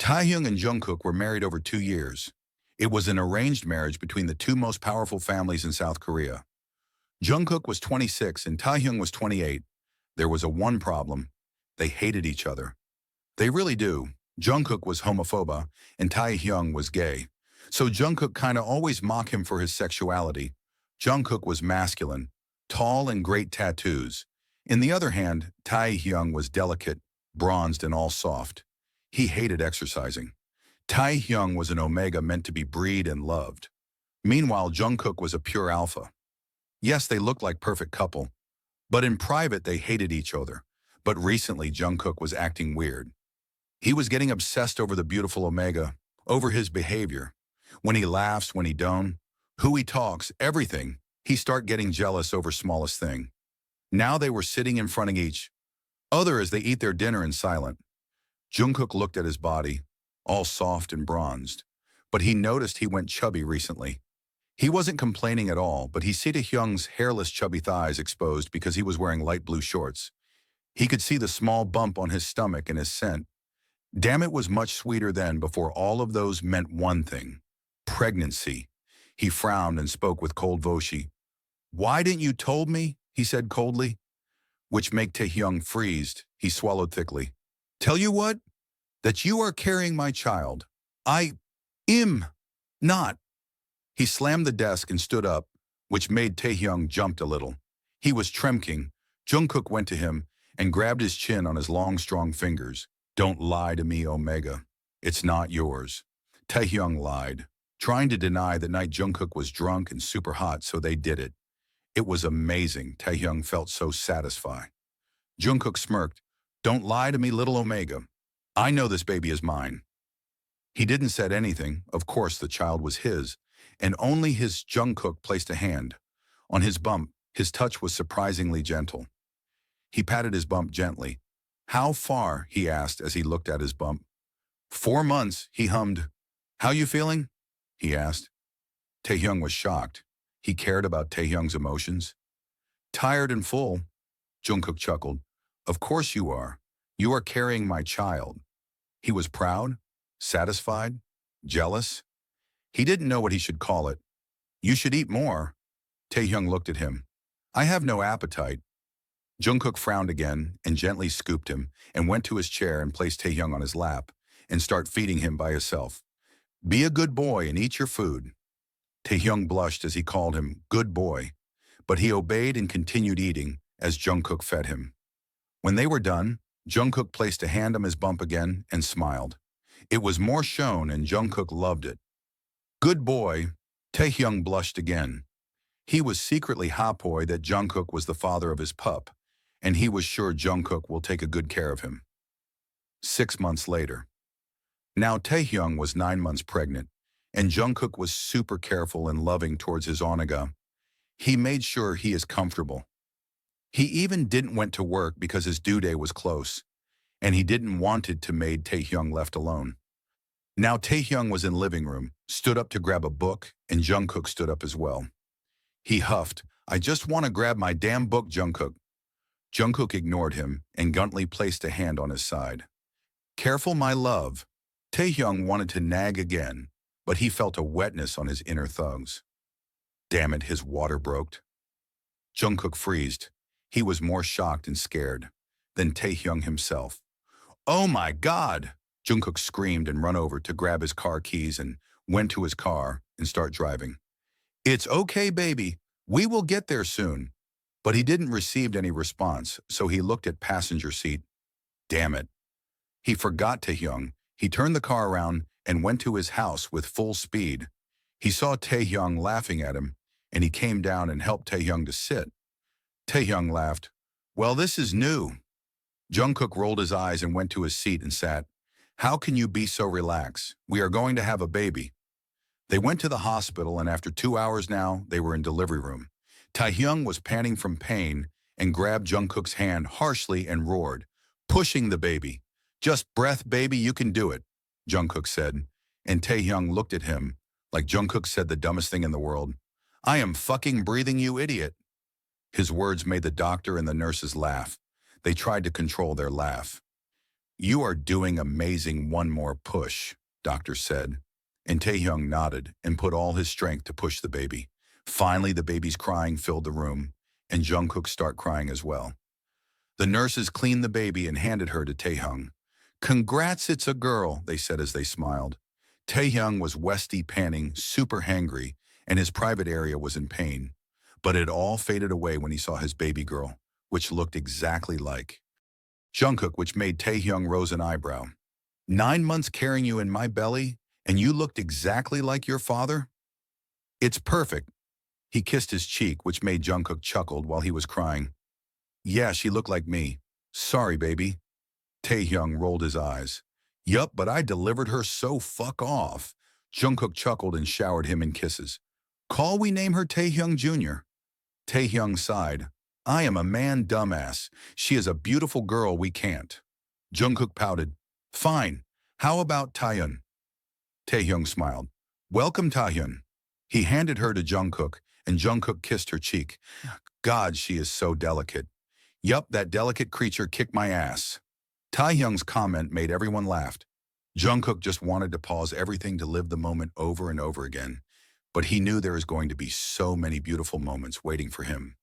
Taehyung and Jungkook were married over 2 years. It was an arranged marriage between the two most powerful families in South Korea. Jungkook was 26 and Taehyung was 28. There was a one problem. They hated each other. They really do. Jungkook was homophobe and Taehyung was gay. So Jungkook kinda always mocked him for his sexuality. Jungkook was masculine, tall and great tattoos. In the other hand, Taehyung was delicate, bronzed and all soft. He hated exercising. Taehyung was an omega meant to be breed and loved. Meanwhile, Jungkook was a pure alpha. Yes, they looked like perfect couple, but in private they hated each other. But recently Jungkook was acting weird. He was getting obsessed over the beautiful omega, over his behavior. When he laughs, when he don't, who he talks, everything, he start getting jealous over smallest thing. Now they were sitting in front of each other as they eat their dinner in silence. Jungkook looked at his body, all soft and bronzed, but he noticed he went chubby recently. He wasn't complaining at all, but he see Taehyung's hairless chubby thighs exposed because he was wearing light blue shorts. He could see the small bump on his stomach and his scent. Damn, it was much sweeter then before all of those meant one thing. Pregnancy. He frowned and spoke with cold voice. "Why didn't you told me?" he said coldly, which made Taehyung freeze. He swallowed thickly. "Tell you what? That you are carrying my child. I am not." He slammed the desk and stood up, which made Taehyung jumped a little. He was trembling. Jungkook went to him and grabbed his chin on his long, strong fingers. "Don't lie to me, Omega. It's not yours." Taehyung lied, trying to deny that night Jungkook was drunk and super hot, so they did it. It was amazing. Taehyung felt so satisfied. Jungkook smirked. "Don't lie to me, little Omega. I know this baby is mine." He didn't said anything. Of course, the child was his, and only his. Jungkook placed a hand on his bump. His touch was surprisingly gentle. He patted his bump gently. "How far?" he asked as he looked at his bump. "4 months," he hummed. "How you feeling?" he asked. Taehyung was shocked. He cared about Taehyung's emotions. "Tired and full," Jungkook chuckled. "Of course you are. You are carrying my child." He was proud, satisfied, jealous. He didn't know what he should call it. "You should eat more." Taehyung looked at him. "I have no appetite." Jungkook frowned again and gently scooped him and went to his chair and placed Taehyung on his lap and start feeding him by himself. "Be a good boy and eat your food." Taehyung blushed as he called him good boy, but he obeyed and continued eating as Jungkook fed him. When they were done, Jungkook placed a hand on his bump again and smiled. It was more shown and Jungkook loved it. "Good boy." Taehyung blushed again. He was secretly happy that Jungkook was the father of his pup, and he was sure Jungkook will take a good care of him. 6 months later. Now Taehyung was 9 months pregnant, and Jungkook was super careful and loving towards his onega. He made sure he is comfortable. He even didn't went to work because his due day was close, and he didn't wanted to made Taehyung left alone. Now Taehyung was in living room, stood up to grab a book, and Jungkook stood up as well. He huffed, "I just want to grab my damn book, Jungkook." Jungkook ignored him and gently placed a hand on his side. "Careful, my love." Taehyung wanted to nag again, but he felt a wetness on his inner thugs. Damn it, his water broke. Jungkook freezed. He was more shocked and scared than Taehyung himself. "Oh my God!" Jungkook screamed and ran over to grab his car keys and went to his car and start driving. "It's okay, baby. We will get there soon." But he didn't receive any response, so he looked at passenger seat. Damn it. He forgot Taehyung. He turned the car around and went to his house with full speed. He saw Taehyung laughing at him, and he came down and helped Taehyung to sit. Taehyung laughed. "Well, this is new." Jungkook rolled his eyes and went to his seat and sat. "How can you be so relaxed? We are going to have a baby." They went to the hospital, and after 2 hours now, they were in delivery room. Taehyung was panting from pain and grabbed Jungkook's hand harshly and roared, pushing the baby. "Just breath, baby, you can do it," Jungkook said, and Taehyung looked at him like Jungkook said the dumbest thing in the world. "I am fucking breathing, you idiot." His words made the doctor and the nurses laugh. They tried to control their laugh. You are doing amazing, one more push, doctor said. And Taehyung nodded and put all his strength to push the baby. Finally, the baby's crying filled the room, and Jungkook started crying as well. The nurses cleaned the baby and handed her to Taehyung. Congrats, it's a girl, they said as they smiled. Taehyung was westy panting, super hangry, and his private area was in pain. But it all faded away when he saw his baby girl, which looked exactly like Jungkook, which made Taehyung raise an eyebrow. 9 months carrying you in my belly, and you looked exactly like your father? It's perfect. He kissed his cheek, which made Jungkook chuckled while he was crying. Yeah, she looked like me. Sorry, baby. Taehyung rolled his eyes. Yup, but I delivered her, so fuck off. Jungkook chuckled and showered him in kisses. Call we name her Taehyung Jr. Taehyung sighed. I am a man, dumbass. She is a beautiful girl, we can't. Jungkook pouted. Fine. How about Taehyun? Taehyung smiled. Welcome, Taehyun. He handed her to Jungkook, and Jungkook kissed her cheek. God, she is so delicate. Yup, that delicate creature kicked my ass. Taehyung's comment made everyone laugh. Jungkook just wanted to pause everything to live the moment over and over again, but he knew there was going to be so many beautiful moments waiting for him.